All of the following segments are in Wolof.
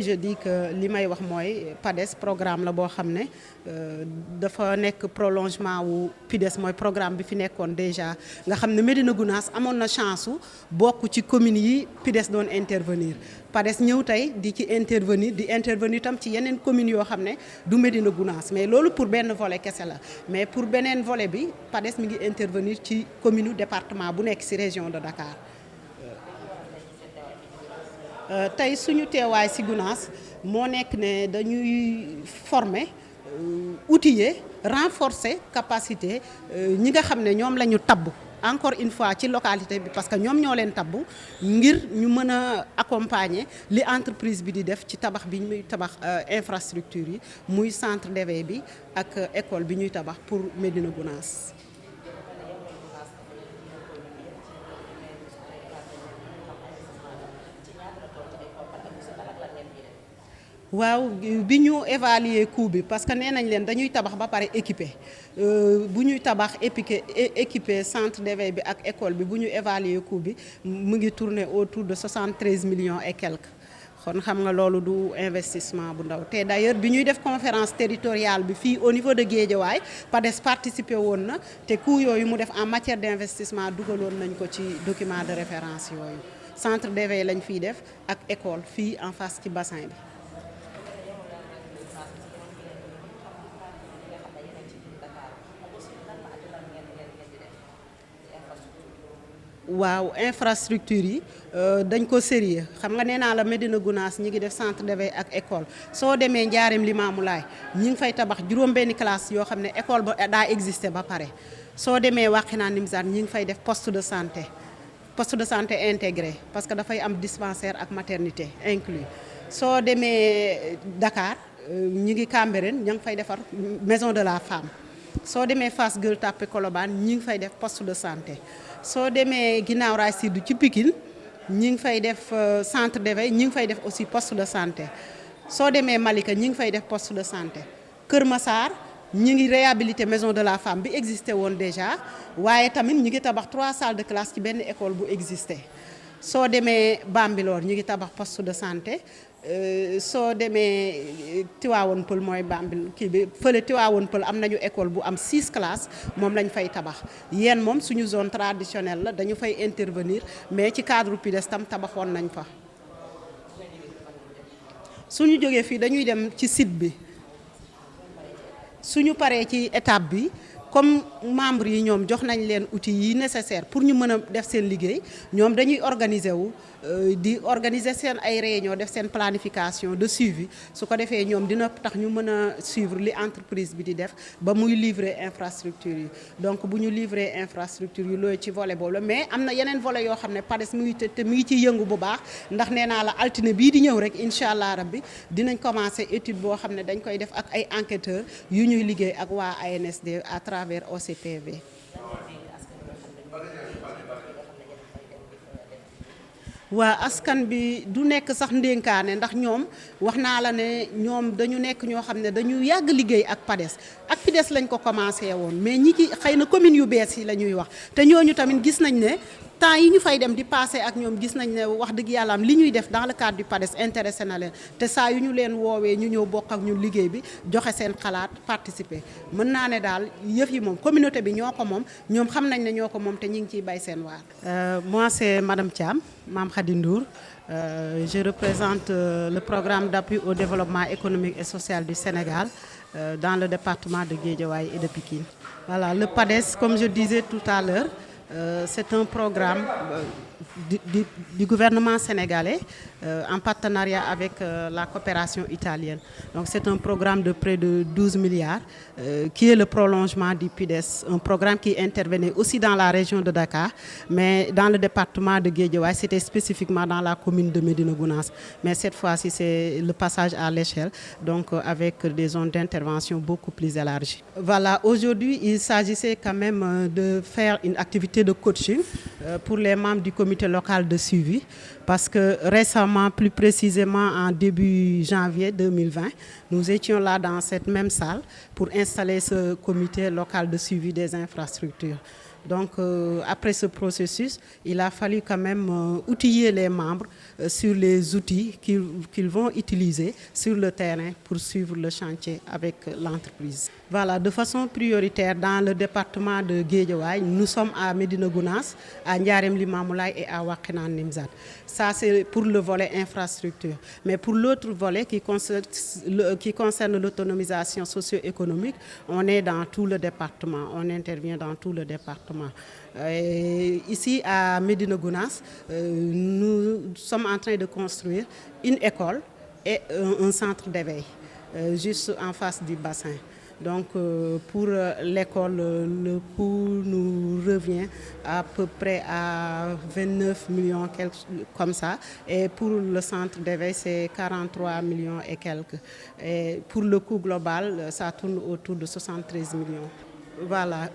je dis que li may wax mooy PADES programme la boo xam ne dafa nekk prolongement wu PIDES mooy programme bi fi nekkoon déjà nga xam ne Médina Gounass amoon na chance su bokk ci communes yi PIDES doon intervenir PADES ñëw tey di ci intervenir tam ci yeneen communes yoo xam ne du Médina Gounass mais loolu pour benn volet kese la mais pour beneen volet bi PADES mi ngi intervenir ci commune département bu nekk ci région de Dakar. Tey suñu teewaay ci Gounass moo nekk ne dañuy former outiller renforcer capacité ñi nga xam ne ñoom la ñu tabb encore une fois ci localité bi parce que ñoom ñoo leen tabb ngir ñu mën a accompagner li entreprise bi di def ci tabax bi ñuy tabax infrastructure yi muy centre d'éveil bi ak école bi ñuy tabax pour Médina Gounass. waaw bi ñu évaluer coût bi parce que nee nañ leen dañuy tabax ba pare équipé bu ñuy tabax équipé centre d'éveil bi ak école bi bu ñu évaluer coût bi mu ngi tourner autour de 73 millions et quelques kon xam nga loolu du investissement bu ndaw te d'ailleurs bi ñuy def conférence territoriale bi fii au niveau de Guédiawaye PADES participé woon na te coût yooyu mu def en matière d'investissement dugaloon nañ ko ci document de référence yooyu centre d'éveil lañ fiy def ak école fii en face ci bassin bi. waaw infrastructure yi dañ ko sérieux xam nga nee naa la Médina Gounass ñi ngi def centre d'éveil ak école soo demee Njaareem Limaamulaay ñi ngi fay tabax juróom-benni classe yoo xam ne école ba daa existé ba pare soo demee Wakhinane Nimzatt ñi ngi fay def poste de santé intégré parce que dafay am dispensaire ak maternité inclus soo demee Dakar ñi ngi Cambérène ña ngi fay defar maison de la femme soo demee Fass Gueule Tapée Colobane ñi ngi fay def poste de santé soo demee Guinaw Rail Sud ci Pikine ñi ngi fay def centre d'éveil ñi ngi fay def aussi poste de santé soo demee Malika ñi ngi fay def poste de santé Kër Massar ñi ngi réhabiliter maison de la femme bi existé woon déjà waaye tamit ñi ngi tabax 3 salles de classe ci benn école bu existé soo demee Bambilor ñi ngi tabax poste de santé soo demee Tivaouane Peulh mooy Bambil kii bi fële Tivaouane Peulh am nañu école bu am 6 classes moom lañ fay tabax yéen moom suñu zone traditionnelle la dañu fay intervenir mais ci cadre PIDES tam tabaxoon nañ fa. suñu jógee fii dañuy dem ci site bi suñu paree ci étape bi comme membres yi ñoom jox nañ leen outils yi nécessaire pour ñu mën a def seen liggéey ñoom dañuy organiser wu di organiser seen ay réunion def seen planification de suivi su ko defee ñoom dina tax ñu mën a suivre li entreprise bi di def ba muy livrer infrastructure yi donc bu ñu livrer infrastructure yi loolu ci volet boobu la mais am na yeneen volet yoo xam ne PADES mu ngi te mu ngi ciy yëngu bu baax ndax nee naa la altine bii di ñëw rek incha allah rabbi dinañ commencer étude boo xam ne dañ koy def ak ay enquêteurs yu ñuy liggéey ak waa ANSD à travers OCPV. waa askan bi du nekk sax ndénkaane ndax ñoom wax naa la ne ñoom dañu nekk ñoo xam ne dañu yàgg liggéey ak PADES ak PIDES lañ ko commencé woon mais ñi ci xëy na communes yu bees yi la ñuy wax te ñooñu tamit gis nañ ne temps yi ñu fay dem di passé ak ñoom gis nañ ne wax dëgg yàlla am li ñuy def dans le cadre du PADES intéressé na leen te saa yu ñu leen woowee ñu ñëw bokk ak ñun liggéey bi joxe seen xalaat participer mën naa ne daal yëf yi moom communauté bi ñoo ko moom ñoom xam nañ ne ñoo ko moom te ñu ngi ciy bay seen waar. Moi c'est Madame Thiam, Mame Khady Ndour. Je représente le programme d'appui au développement économique et social du Sénégal dans le département de Guédiawaye et de Pikine. Voilà, le PADES, comme je disais tout à l'heure, c'est un programme du gouvernement sénégalais en partenariat avec la coopération italienne. Donc c'est un programme de près de 12 milliards qui est le prolongement du PIDES, un programme qui intervenait aussi dans la région de Dakar, mais dans le département de Guédiawaye, c'était spécifiquement dans la commune de Médina Gounass. Mais cette fois-ci, c'est le passage à l'échelle, donc avec des zones d'intervention beaucoup plus élargies. Voilà, aujourd'hui, il s'agissait quand même de faire une activité de coaching pour les membres du comité local de suivi, parce que récemment, plus précisément en début janvier 2020, nous étions là dans cette même salle pour installer ce comité local de suivi des infrastructures. Donc, après ce processus, il a fallu quand même outiller les membres sur les outils qu'ils vont utiliser sur le terrain pour suivre le chantier avec l'entreprise. Voilà, de façon prioritaire, dans le département de Guédiawaye, nous sommes à Médina Gounass, à Ndiarème Limamoulaye et à Wakhinane Nimzatt. Ça, c'est pour le volet infrastructure. Mais pour l'autre volet qui concerne l'autonomisation socio-économique, on est dans tout le département, on intervient dans tout le département. Ici, à Médina Gounass, nous sommes en train de construire une école et un centre d'éveil, juste en face du bassin. Donc pour l'école, le coût nous revient à peu près à 29 millions, comme ça. Et pour le centre d'éveil, c'est 43 millions et quelques. Et pour le coût global, ça tourne autour de 73 millions. Voilà,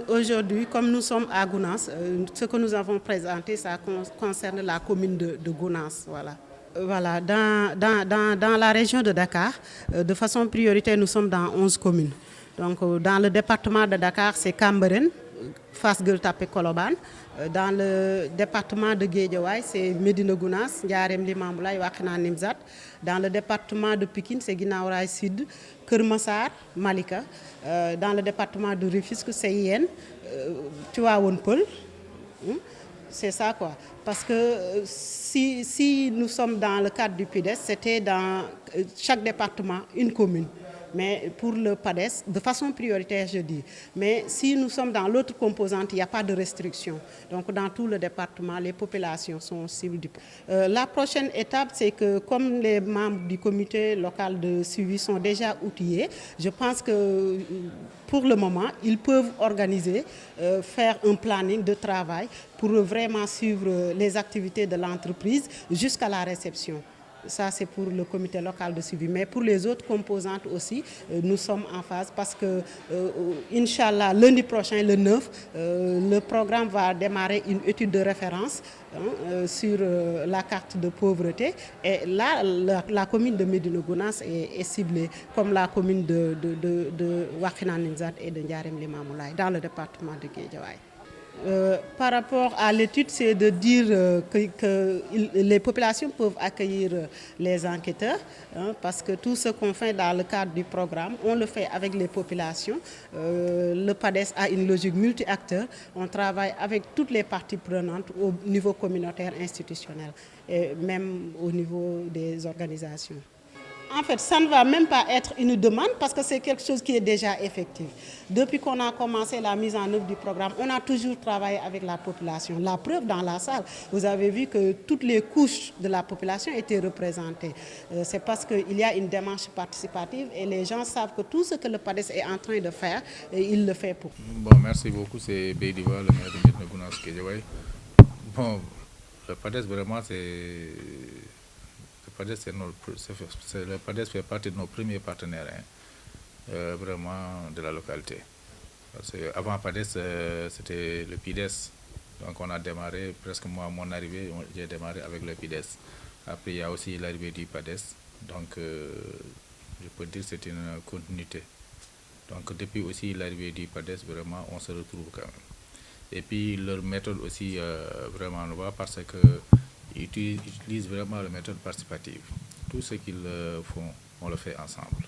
aujourd'hui, comme nous sommes à Gounass, ce que nous avons présenté, ça concerne la commune de Gounass. Voilà. Voilà, dans la région de Dakar, de façon prioritaire, nous sommes dans 11 communes. Donc, dans le département de Dakar, c'est Cambérène, Fass Gueule Tapée, Colobane. Dans le département de Guédiawaye, c'est Médina Gounass, Ndiarème Limamoulaye, Wakhinane Nimzatt. Dans le département de Pikine, c'est Guinaw Rail Sud, Keur Massar, Malika. Dans le département de Rufisque, c'est Yène, Tivaouane Peulh. C'est ça quoi. Parce que si nous sommes dans le cadre du PIDES, c'était dans chaque département une commune. Mais pour le PADES, de façon prioritaire, je dis. Mais si nous sommes dans l'autre composante, il n'y a pas de restriction. Donc dans tout le département, les populations sont cibles du la prochaine étape, c'est que comme les membres du comité local de suivi sont déjà outillés, je pense que pour le moment, ils peuvent organiser, faire un planning de travail pour vraiment suivre les activités de l'entreprise jusqu'à la réception. Ça, c'est pour le comité local de suivi. Mais pour les autres composantes aussi, nous sommes en phase parce que, Inch'Allah, lundi prochain, le 9, le programme va démarrer une étude de référence sur la carte de pauvreté. Et là, la commune de Médina Gounass est ciblée comme la commune de Wakhinane Nimzatt et de Ndiarème Limamoulaye dans le département de Guédiawaye. Par rapport à l'étude, c'est de dire que les populations peuvent accueillir les enquêteurs, parce que tout ce qu'on fait dans le cadre du programme, on le fait avec les populations. Le PADES a une logique multi-acteurs. On travaille avec toutes les parties prenantes au niveau communautaire, institutionnel et même au niveau des organisations. En fait, ça ne va même pas être une demande parce que c'est quelque chose qui est déjà effectif. Depuis qu'on a commencé la mise en œuvre du programme, on a toujours travaillé avec la population. La preuve dans la salle, vous avez vu que toutes les couches de la population étaient représentées. C'est parce qu'il y a une démarche participative et les gens savent que tout ce que le PADES est en train de faire, il le fait pour. Bon, merci beaucoup. C'est Beydiba, le maire de Médina Gounass Guédiawaye. Bon, le PADES vraiment c'est... Le PADES fait partie de nos premiers partenaires, vraiment de la localité. Parce qu'avant PADES, c'était le PIDES. Donc on a démarré, presque moi, à mon arrivée, j'ai démarré avec le PIDES. Après, il y a aussi l'arrivée du PADES. Donc je peux dire que c'est une continuité. Donc depuis aussi l'arrivée du PADES, vraiment, on se retrouve quand même. Et puis leur méthode aussi, vraiment, on voit parce que ils utilisent vraiment la méthode participative. Tout ce qu'ils font, on le fait ensemble.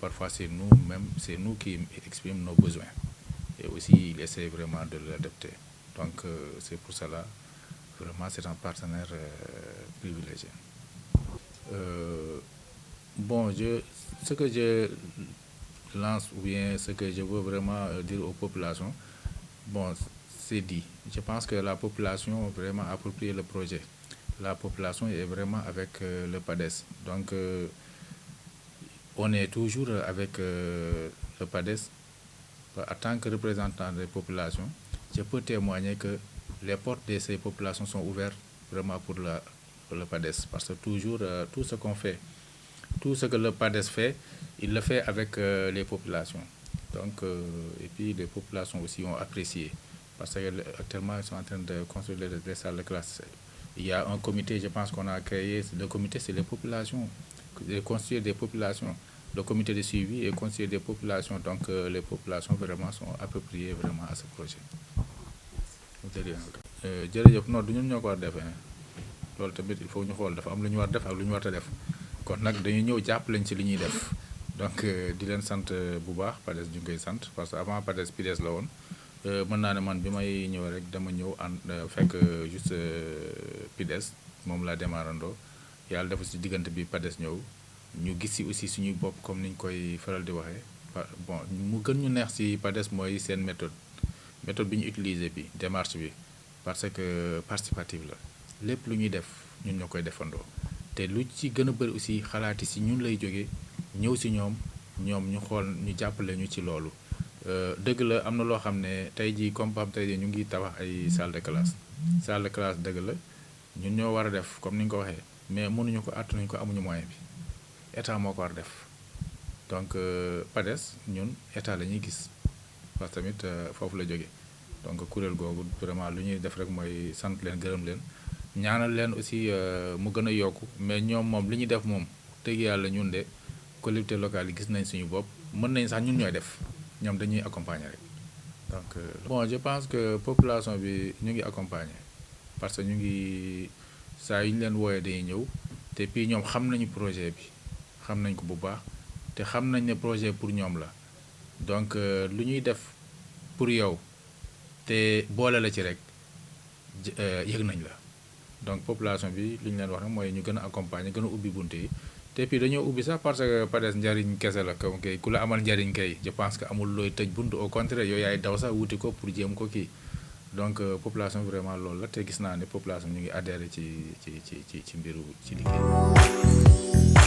Parfois, c'est nous-mêmes, c'est nous qui exprimons nos besoins. Et aussi, ils essaient vraiment de l'adapter. Donc, c'est pour cela, vraiment, c'est un partenaire privilégié. Bon, ce que je lance ou bien ce que je veux vraiment dire aux populations, bon, c'est dit. Je pense que la population a vraiment approprié le projet. La population est vraiment avec le PADES. Donc, on est toujours avec le PADES. En tant que représentant des populations, je peux témoigner que les portes de ces populations sont ouvertes vraiment pour le PADES. Parce que toujours, tout ce qu'on fait, tout ce que le PADES fait, il le fait avec les populations. Donc, et puis les populations aussi ont apprécié. Parce qu'actuellement, ils sont en train de construire des salles de classe. Il y a un comité, je pense qu'on a créé. Le comité, c'est les populations, de construire des populations. le comité de suivi est constitué des populations, donc les populations vraiment sont appropriées vraiment à ce projet. jërëjëf non du ñun ñoo ko war defee loolu tamit il faut ñu xool dafa am lu ñu war def ak lu ñu war a def kon nag dañuy ñëw jàpp lañ ci li ñuy def donc di leen sant bu baax PADES ñu ngi koy sant parce que avant PADES PIDES la woon mën naa ne man bi may ñëw rek dama ñëw fekk juste PIDES moom laa démarrandoo yàlla dafa ci diggante bi PADES ñëw ñu gis ci aussi suñuy bopp comme ni ñu koy faral di waxee bon mu gën ñu neex ci PADES mooy seen méthode bi ñu utiliser bi démarche bi parce que participative la lépp lu ñuy def ñun ñoo koy defandoo te lu ci gën a bëri aussi xalaati ci ñun lay jógee ñëw ci ñoom ñu xool ñu jàppale ñu ci loolu dëgg la am na loo xam ne tey jii comme pam tey jii ñu ngi tabax ay salle de classe dëgg la ñun ñoo war a def comme ni nga ko waxee mais mënuñu ko àttanuñu ko amuñu moyen bi état moo ko war def donc PADES ñun état la ñuy gis parce que tamit foofu la jóge donc kuréel googu vraiment lu ñuy def rek mooy sant leen gërëm leen ñaanal leen aussi mu gën a yokku mais ñoom moom li ñuy def moom dëgg yàlla ñun de collectivité locale yi gis nañ suñu bopp mën nañ sax ñun ñooy def ñoom dañuy accompagner rek donc bon je pense que population bi ñu ngi accompagner parce que ñu ngi saa yu ñu leen wooyee dañuy ñëw te puis ñoom xam nañu projet bi xam nañ ko bu baax te xam nañ ne projet pour ñoom la donc lu ñuy def pour yow te boole la ci rek yëg nañ la donc population bi li ñu leen wax rek mooy ñu gën a accompagner gën a ubbi bunt yi te puis dañoo ubbi sax parce que PADES njariñ kese la comme kay ku la amal njariñ kay je pense que amul looy tëj bunt au contraire yooyu yaay daw sax wuti ko pour jéem ko kii donc population vraiment loolu la te gis naa ne population ñu ngi adhéré ci mbiru ci liggéey